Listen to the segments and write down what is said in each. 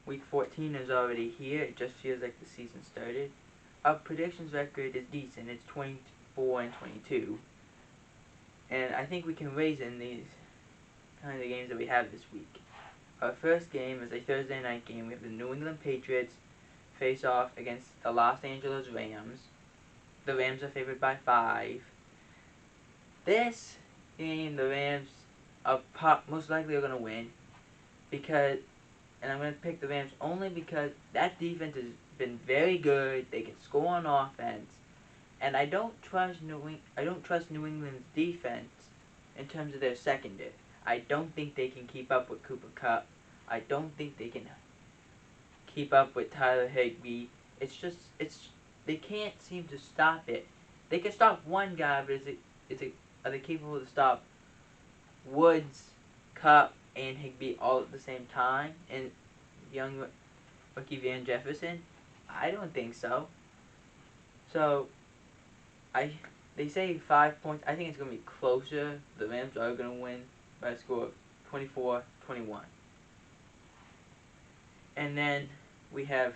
Week 14 is already here. It just feels like the season started. Our predictions record is decent. It's 24 and 22. And I think we can raise in these kind of games that we have this week. Our first game is a Thursday night game. We have the New England Patriots face off against the Los Angeles Rams. The Rams are favored by 5. This game, the Rams are most likely are going to win because, and I'm going to pick the Rams only because that defense has been very good. They can score on offense, and I don't trust New England's defense in terms of their secondary. I don't think they can keep up with Cooper Kupp. I don't think they can keep up with Tyler Higbee. They can't seem to stop it. They can stop one guy, but are they capable to stop Woods, Kupp, and Higbee all at the same time? And young rookie Van Jefferson? I don't think so. So they say 5 points. I think it's going to be closer. The Rams are going to win by a score of 24-21. And then we have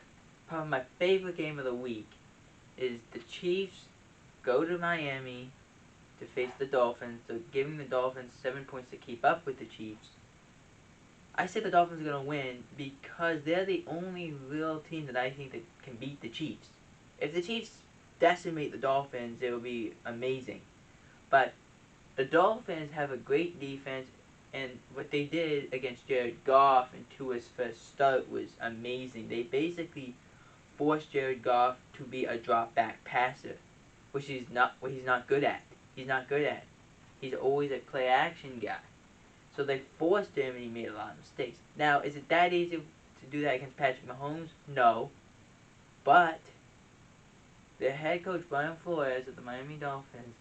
probably my favorite game of the week is the Chiefs go to Miami to face the Dolphins. So giving the Dolphins 7 points to keep up with the Chiefs. I say the Dolphins are going to win because they're the only real team that I think that can beat the Chiefs. If the Chiefs decimate the Dolphins, it will be amazing. But the Dolphins have a great defense, and what they did against Jared Goff in Tua's first start was amazing. They basically forced Jared Goff to be a drop-back passer, which he's not good at. He's always a play-action guy. So they forced him, and he made a lot of mistakes. Now, is it that easy to do that against Patrick Mahomes? No. But the head coach, Brian Flores of the Miami Dolphins,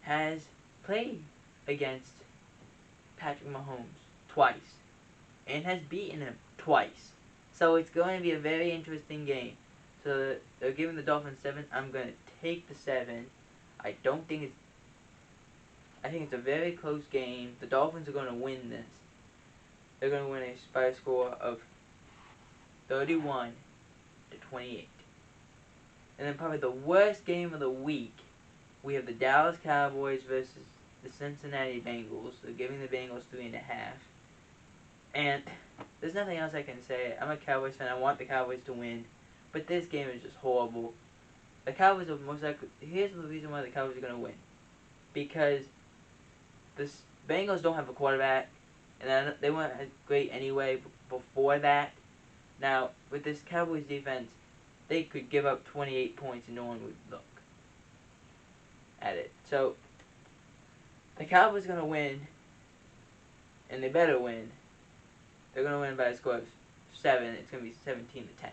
has played against Patrick Mahomes twice and has beaten him twice. So it's going to be a very interesting game. So they're giving the Dolphins 7. I'm going to take the 7. I think it's a very close game. The Dolphins are going to win this. They're going to win by a score of 31-28. And then probably the worst game of the week, we have the Dallas Cowboys versus the Cincinnati Bengals. They're giving the Bengals 3.5. And there's nothing else I can say. I'm a Cowboys fan. I want the Cowboys to win. But this game is just horrible. The Cowboys are most likely... Here's the reason why the Cowboys are going to win. Because the Bengals don't have a quarterback. And they weren't great anyway before that. Now, with this Cowboys defense, they could give up 28 points and no one would look at it. So, the Cowboys are going to win. And they better win. They're going to win by a score of 7. It's going to be 17-10.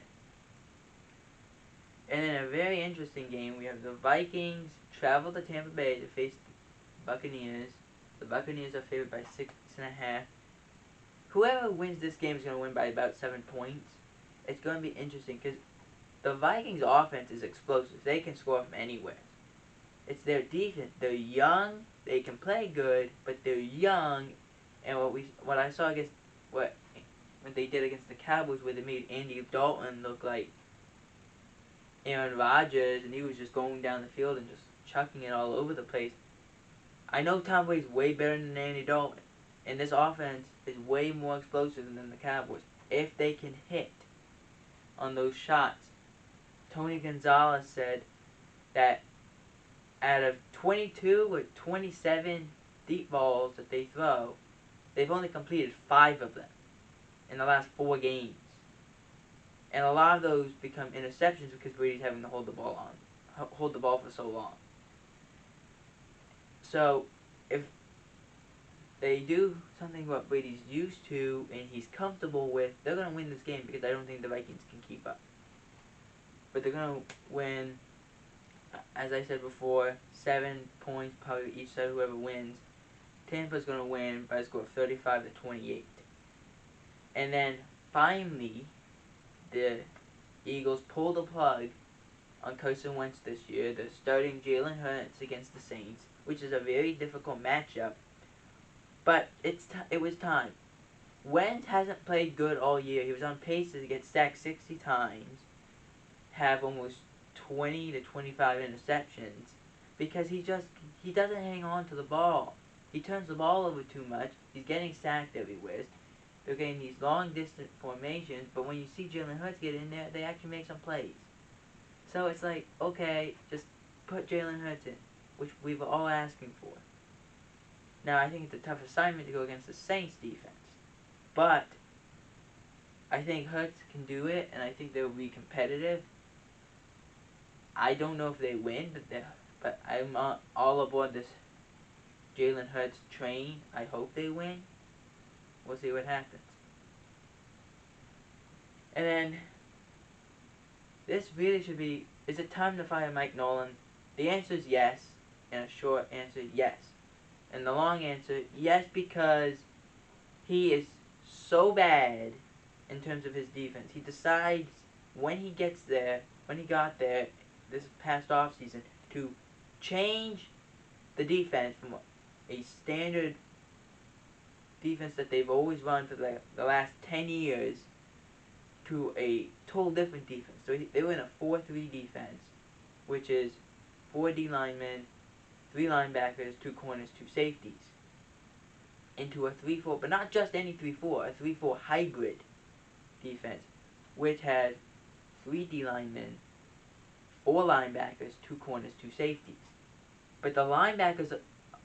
And in a very interesting game, we have the Vikings travel to Tampa Bay to face the Buccaneers. The Buccaneers are favored by 6.5. Whoever wins this game is going to win by about 7 points. It's going to be interesting because the Vikings' offense is explosive. They can score from anywhere. It's their defense. They're young. They can play good, but they're young. And what I saw against what they did against the Cowboys, where they made Andy Dalton look like Aaron Rodgers, and he was just going down the field and just chucking it all over the place. I know Tom Brady's way better than Andy Dalton, and this offense is way more explosive than the Cowboys. If they can hit on those shots, Tony Gonzalez said that out of 22 or 27 deep balls that they throw, they've only completed 5 of them in the last 4 games. And a lot of those become interceptions because Brady's having to hold the ball for so long. So, if they do something what Brady's used to and he's comfortable with, they're going to win this game because I don't think the Vikings can keep up. But they're going to win, as I said before, 7 points, probably each side, whoever wins. Tampa's going to win by a score of 35-28. And then, finally, the Eagles pull the plug on Carson Wentz this year. They're starting Jalen Hurts against the Saints, which is a very difficult matchup. But it was time. Wentz hasn't played good all year. He was on pace to get sacked 60 times, have almost 20 to 25 interceptions, because he doesn't hang on to the ball. He turns the ball over too much. He's getting sacked everywhere. They're getting these long distance formations, but when you see Jalen Hurts get in there, they actually make some plays. So it's like, okay, just put Jalen Hurts in, which we were all asking for. Now, I think it's a tough assignment to go against the Saints defense. But I think Hurts can do it, and I think they'll be competitive. I don't know if they win, but I'm all aboard this Jalen Hurts train. I hope they win. We'll see what happens. And then, this really should be, is it time to fire Mike Nolan? The answer is yes, and a short answer, yes. And the long answer, yes, because he is so bad in terms of his defense. He decides when he got there this past offseason, to change the defense from a standard defense that they've always run for the last 10 years to a total different defense. So they were in a 4-3 defense, which is 4 D linemen, 3 linebackers, 2 corners, 2 safeties, into a 3-4, but not just any 3-4, a 3-4 hybrid defense, which has 3 D linemen, 4 linebackers, 2 corners, 2 safeties. But the linebackers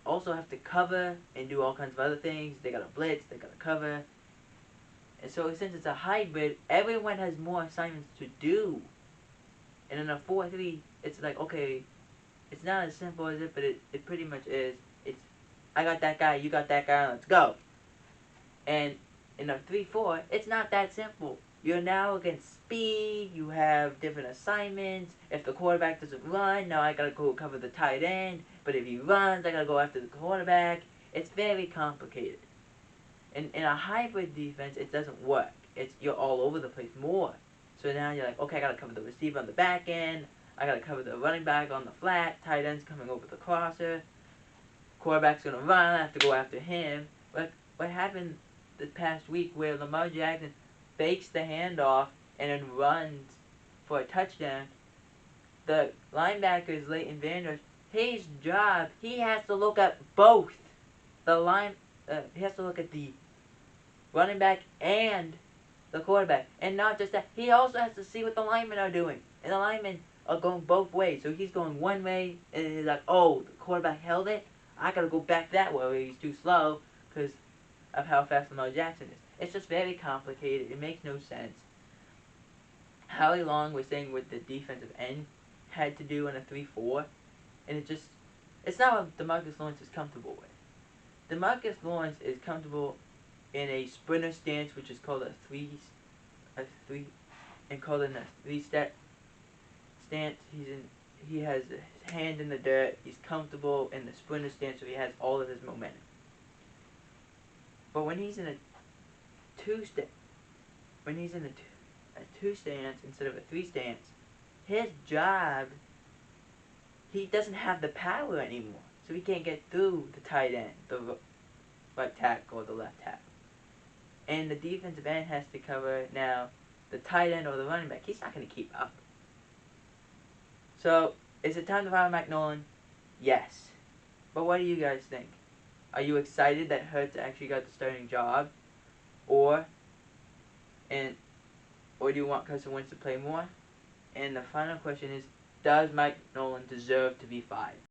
also have to cover and do all kinds of other things. They gotta blitz, they gotta cover. And so since it's a hybrid, everyone has more assignments to do. And in a 4-3, it's like, okay, it's not as simple as it, but it pretty much is. It's, I got that guy, you got that guy, let's go. And in a 3-4, it's not that simple. You're now against speed, you have different assignments. If the quarterback doesn't run, now I gotta go cover the tight end. But if he runs, I gotta go after the quarterback. It's very complicated. In a hybrid defense, it doesn't work. You're all over the place more. So now you're like, okay, I gotta cover the receiver on the back end. I gotta cover the running back on the flat. Tight end's coming over the crosser. Quarterback's gonna run. I have to go after him. But what happened this past week where Lamar Jackson fakes the handoff and then runs for a touchdown? The linebackers, Leighton Vander, his job, he has to look at both he has to look at the running back and the quarterback. And not just that, he also has to see what the linemen are doing. And the linemen are going both ways. So he's going one way, and he's like, oh, the quarterback held it? I gotta go back that way. He's too slow because of how fast Lamar Jackson is. It's just very complicated. It makes no sense. Howie Long was saying what the defensive end had to do in a 3-4, and it's not what DeMarcus Lawrence is comfortable with. DeMarcus Lawrence is comfortable in a sprinter stance, which is called a three step stance. He has his hand in the dirt. He's comfortable in the sprinter stance, so he has all of his momentum. But when he's in a two stance instead of a 3 stance, his job, he doesn't have the power anymore. So he can't get through the tight end, the right tackle, or the left tackle. And the defensive end has to cover now the tight end or the running back. He's not going to keep up. So, is it time to fire Mike Nolan? Yes. But what do you guys think? Are you excited that Hurts actually got the starting job? Or do you want Carson Wentz to play more? And the final question is, does Mike Nolan deserve to be fired?